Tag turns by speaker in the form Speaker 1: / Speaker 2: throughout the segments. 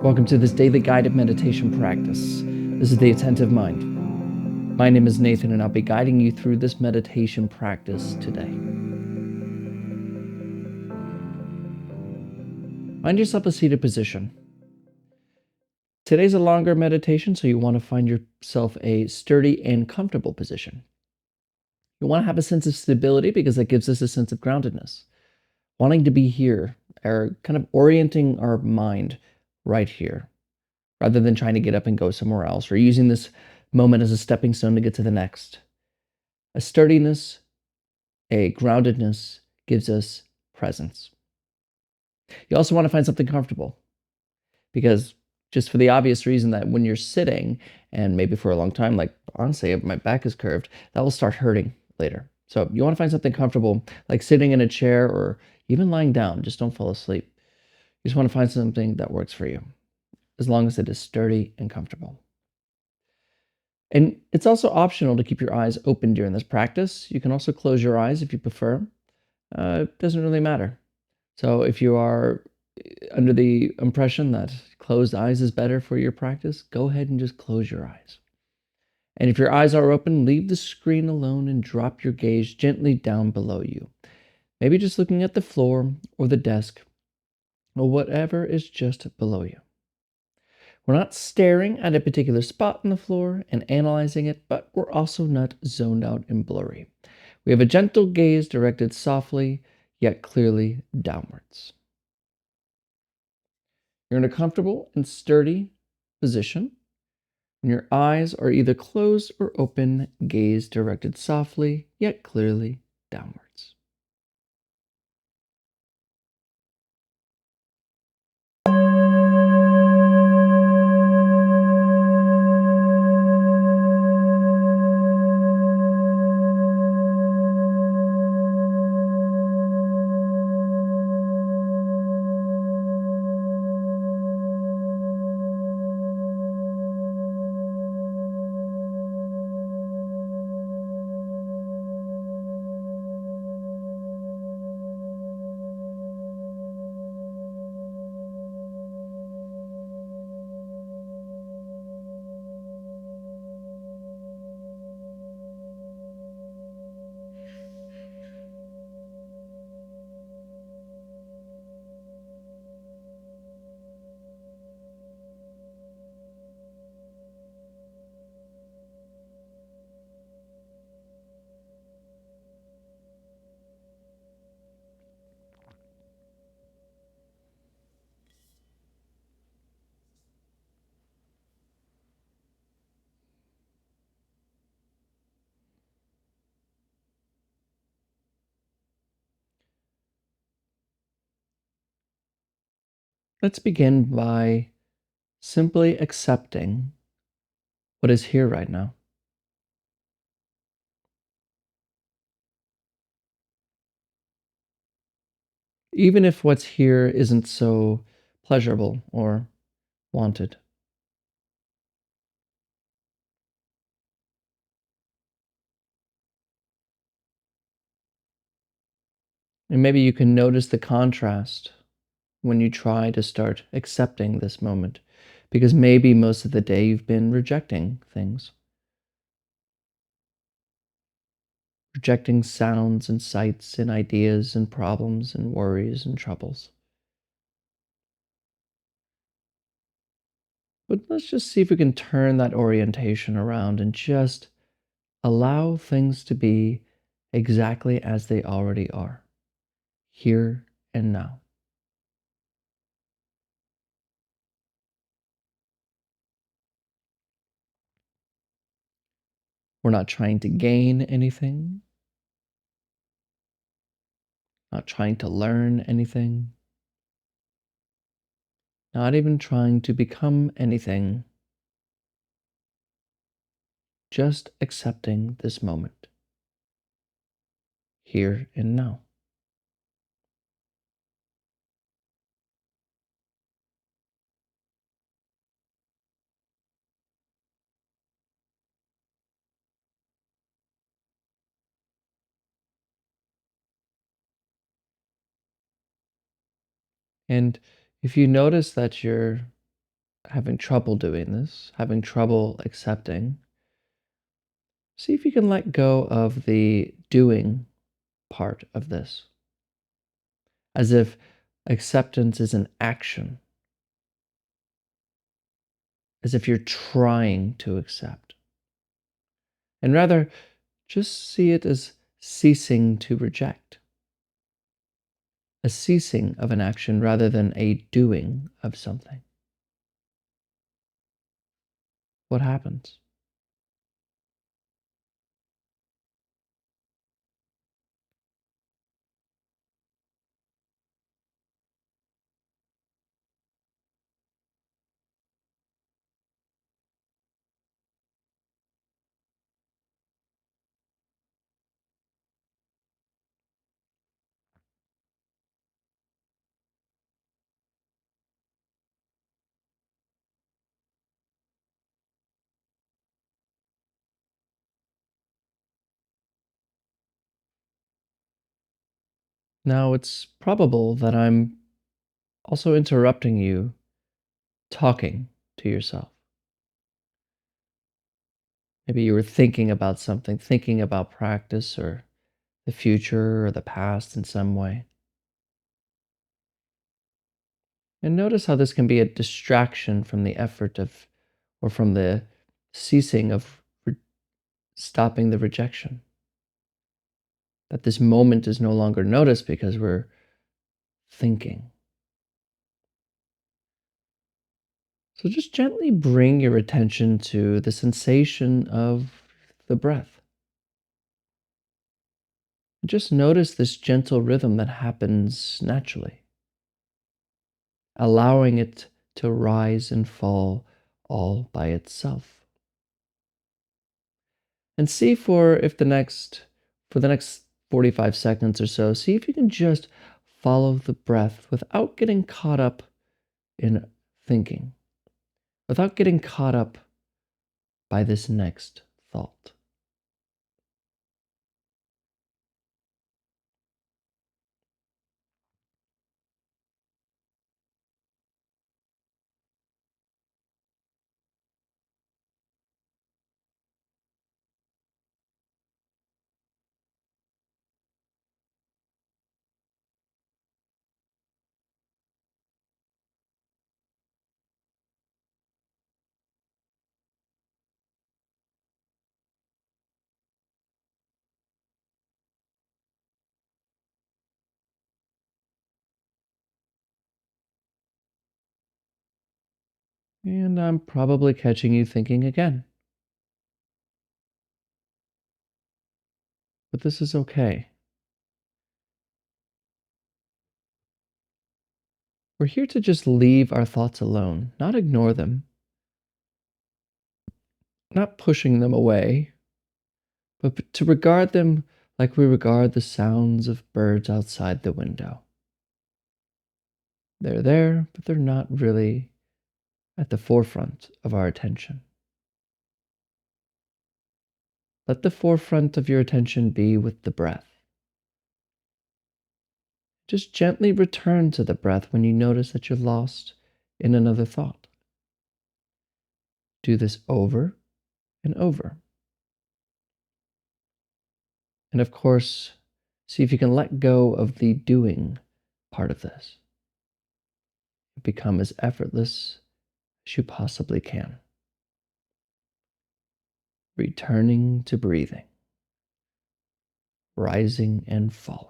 Speaker 1: Welcome to this daily guided meditation practice. This is the Attentive Mind. My name is Nathan, and I'll be guiding you through this meditation practice today. Find yourself a seated position. Today's a longer meditation, so you want to find yourself a sturdy and comfortable position. You want to have a sense of stability because that gives us a sense of groundedness. Wanting to be here, or kind of orienting our mind right here, rather than trying to get up and go somewhere else, or using this moment as a stepping stone to get to the next. A sturdiness, a groundedness gives us presence. You also want to find something comfortable because just for the obvious reason that when you're sitting and maybe for a long time, like honestly, if my back is curved, that will start hurting later. So you want to find something comfortable, like sitting in a chair or even lying down. Just don't fall asleep. You just want to find something that works for you, as long as it is sturdy and comfortable. And it's also optional to keep your eyes open during this practice. You can also close your eyes if you prefer. It doesn't really matter. So if you are under the impression that closed eyes is better for your practice, go ahead and just close your eyes. And if your eyes are open, leave the screen alone and drop your gaze gently down below you. Maybe just looking at the floor or the desk or whatever is just below you. We're not staring at a particular spot on the floor and analyzing it, but we're also not zoned out and blurry. We have a gentle gaze directed softly yet clearly downwards. You're in a comfortable and sturdy position, and your eyes are either closed or open, gaze directed softly yet clearly downwards. Let's begin by simply accepting what is here right now. Even if what's here isn't so pleasurable or wanted. And maybe you can notice the contrast when you try to start accepting this moment, because maybe most of the day you've been rejecting things, rejecting sounds and sights and ideas and problems and worries and troubles. But let's just see if we can turn that orientation around and just allow things to be exactly as they already are, here and now. We're not trying to gain anything, not trying to learn anything, not even trying to become anything, just accepting this moment, here and now. And if you notice that you're having trouble doing this, having trouble accepting, see if you can let go of the doing part of this, as if acceptance is an action, as if you're trying to accept, and rather just see it as ceasing to reject, a ceasing of an action rather than a doing of something. What happens? Now, it's probable that I'm also interrupting you talking to yourself. Maybe you were thinking about something, thinking about practice or the future or the past in some way. And notice how this can be a distraction from the effort of, or from the ceasing of stopping the rejection. That this moment is no longer noticed because we're thinking. So just gently bring your attention to the sensation of the breath. Just notice this gentle rhythm that happens naturally, allowing it to rise and fall all by itself. And see for the next 45 seconds or so, see if you can just follow the breath without getting caught up in thinking, without getting caught up by this next thought. And I'm probably catching you thinking again, but this is okay. We're here to just leave our thoughts alone, not ignore them, not pushing them away, but to regard them like we regard the sounds of birds outside the window. They're there, but they're not really at the forefront of our attention. Let the forefront of your attention be with the breath. Just gently return to the breath when you notice that you're lost in another thought. Do this over and over. And of course, see if you can let go of the doing part of this. Become as effortless as you possibly can. Returning to breathing, rising and falling.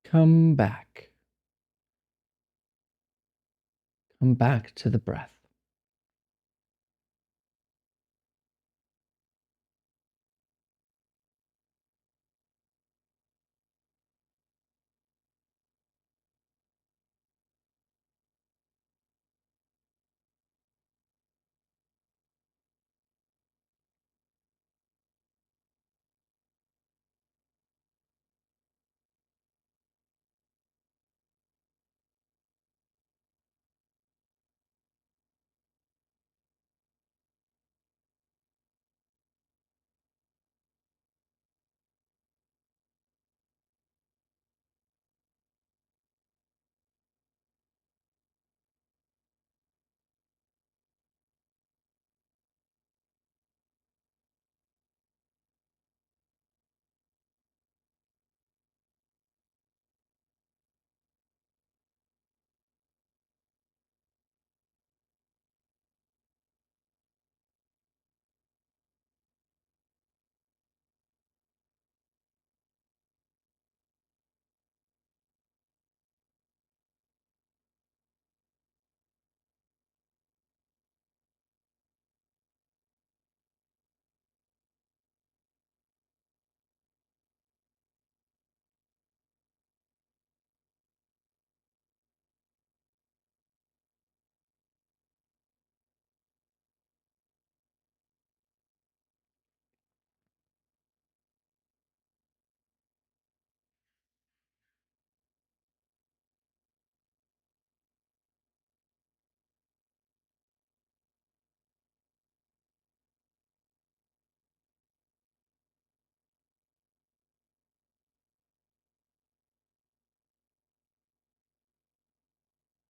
Speaker 1: Come back. Come back to the breath.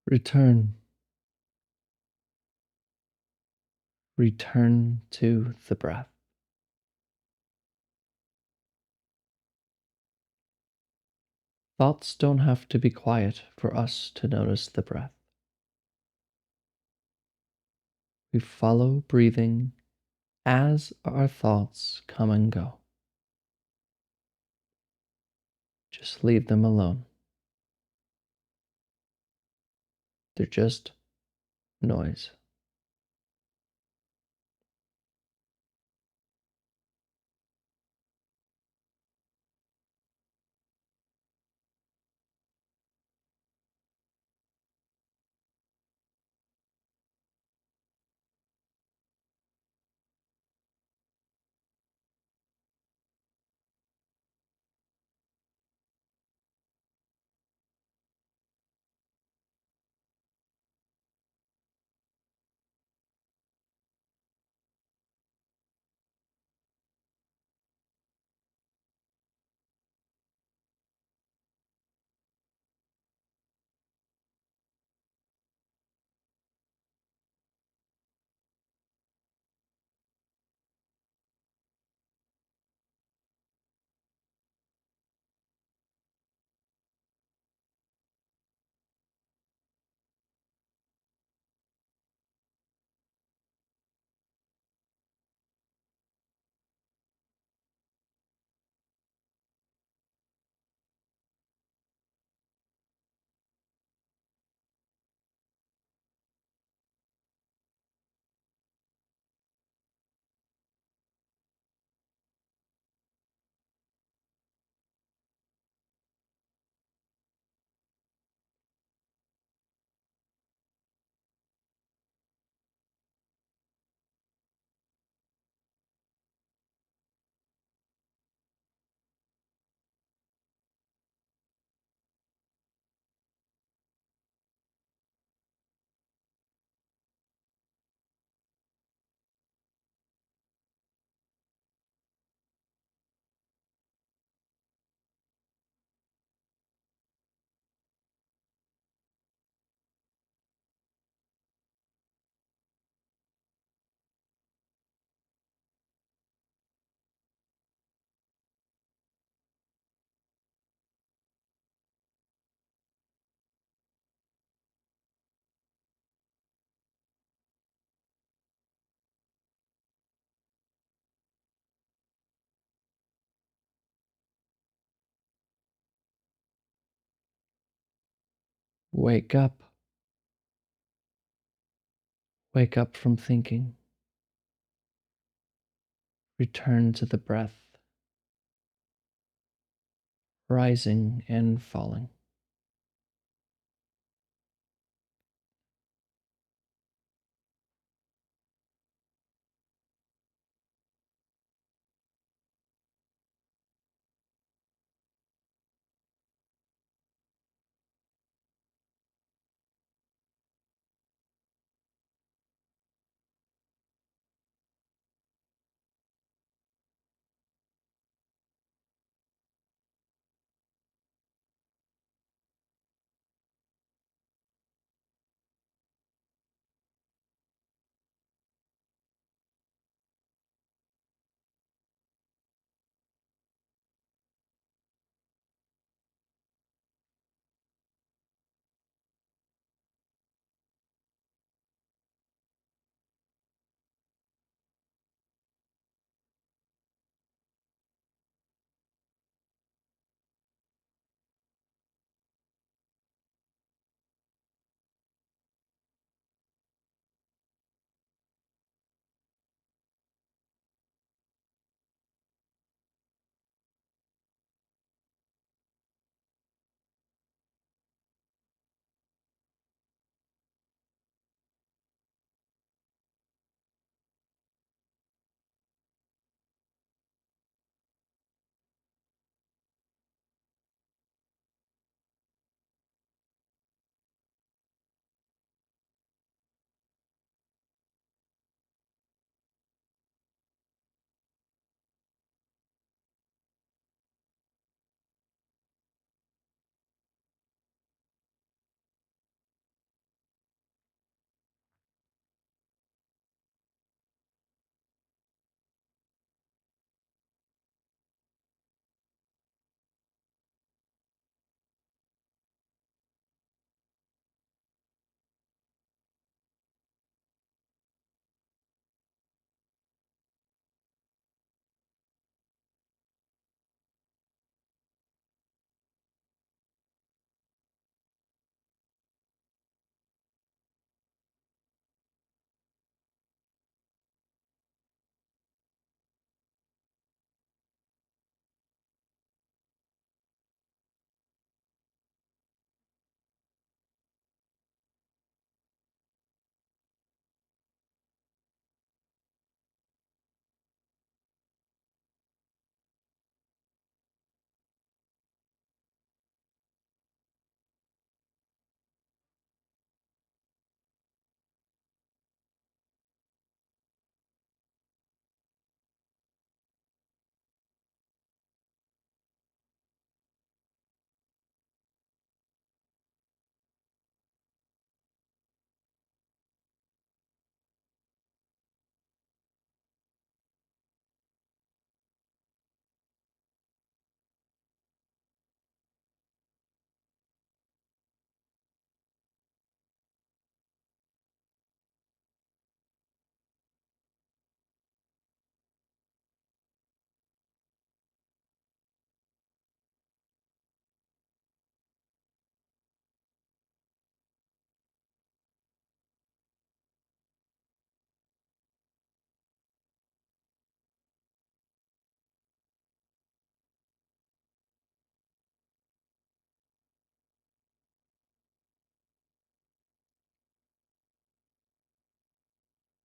Speaker 1: Return. Return to the breath. Thoughts don't have to be quiet for us to notice the breath. We follow breathing as our thoughts come and go. Just leave them alone. They're just noise. Wake up. Wake up from thinking. Return to the breath, rising and falling.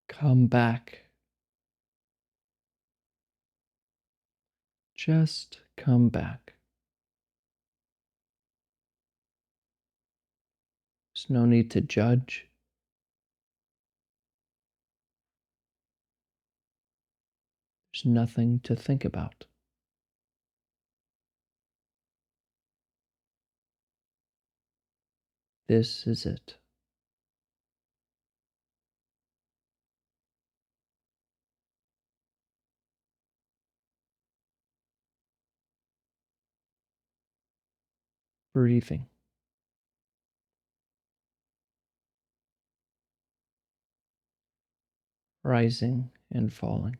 Speaker 1: Come back. Just come back. There's no need to judge. There's nothing to think about. This is it. Breathing. Rising and falling.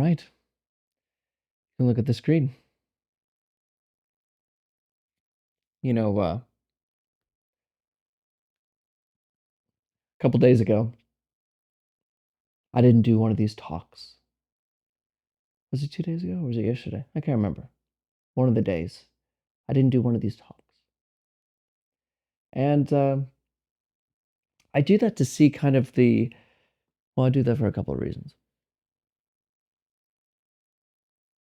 Speaker 1: right. You can look at the screen. A couple days ago, I didn't do one of these talks. Was it 2 days ago or was it yesterday? I can't remember. One of the days. I didn't do one of these talks. And I do that to see kind of I do that for a couple of reasons.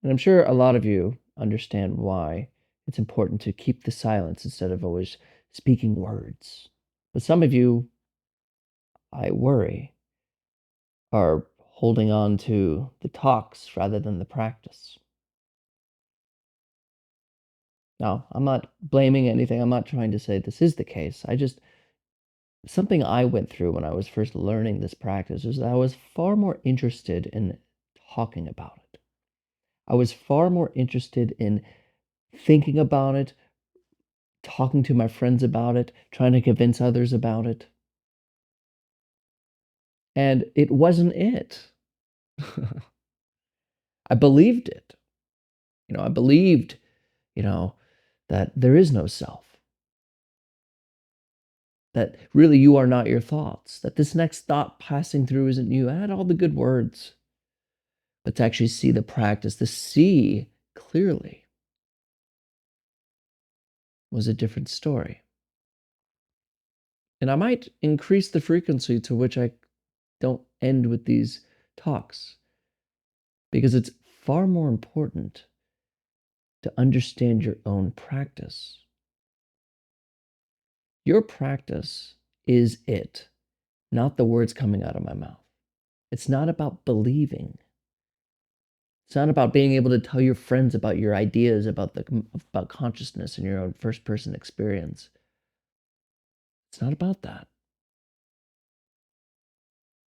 Speaker 1: And I'm sure a lot of you understand why it's important to keep the silence instead of always speaking words. But some of you, I worry, are holding on to the talks rather than the practice. Now, I'm not blaming anything. I'm not trying to say this is the case. Something I went through when I was first learning this practice is that I was far more interested in talking about it. I was far more interested in thinking about it, talking to my friends about it, trying to convince others about it. And it wasn't it. I believed it. I believed, you know, that there is no self, that really you are not your thoughts, that this next thought passing through isn't you. I had all the good words, but to actually see the practice, to see clearly was a different story. And I might increase the frequency to which I don't end with these talks because it's far more important to understand your own practice. Your practice is it, not the words coming out of my mouth. It's not about believing. It's not about being able to tell your friends about your ideas about consciousness and your own first person experience. It's not about that.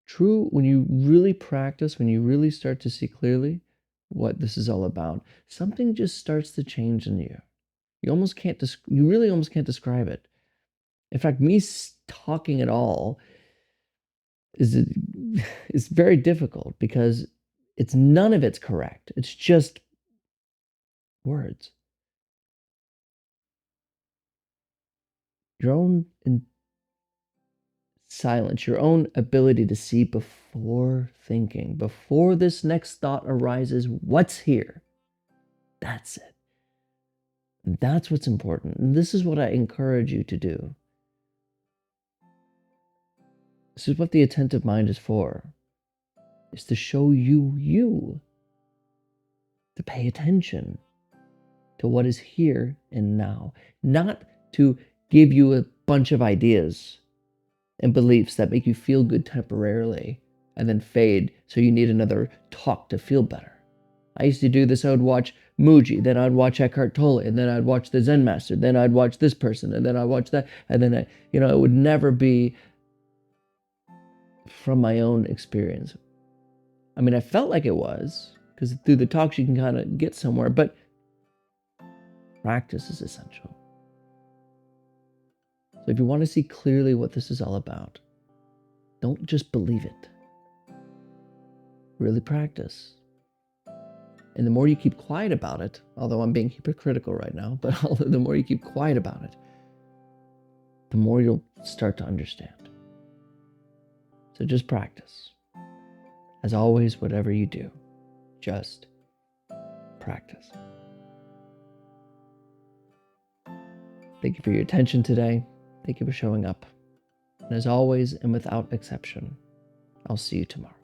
Speaker 1: True, when you really practice, when you really start to see clearly what this is all about, something just starts to change in you. You really almost can't describe it. In fact, talking at all is is very difficult because none of it's correct. It's just words. Your own silence, your own ability to see before thinking, before this next thought arises, what's here? That's it. That's what's important. And this is what I encourage you to do. This is what the attentive mind is for. Is to show you, to pay attention to what is here and now, not to give you a bunch of ideas and beliefs that make you feel good temporarily and then fade, so you need another talk to feel better. I used to do this. I would watch Muji, then I'd watch Eckhart Tolle, and then I'd watch the Zen master, then I'd watch this person, and then I'd watch that, and then it would never be from my own experience. I mean, I felt like it was, because through the talks you can kind of get somewhere, but practice is essential. So if you want to see clearly what this is all about, don't just believe it. Really practice. And the more you keep quiet about it, although I'm being hypocritical right now, but the more you keep quiet about it, the more you'll start to understand. So just practice. As always, whatever you do, just practice. Thank you for your attention today. Thank you for showing up. And as always, and without exception, I'll see you tomorrow.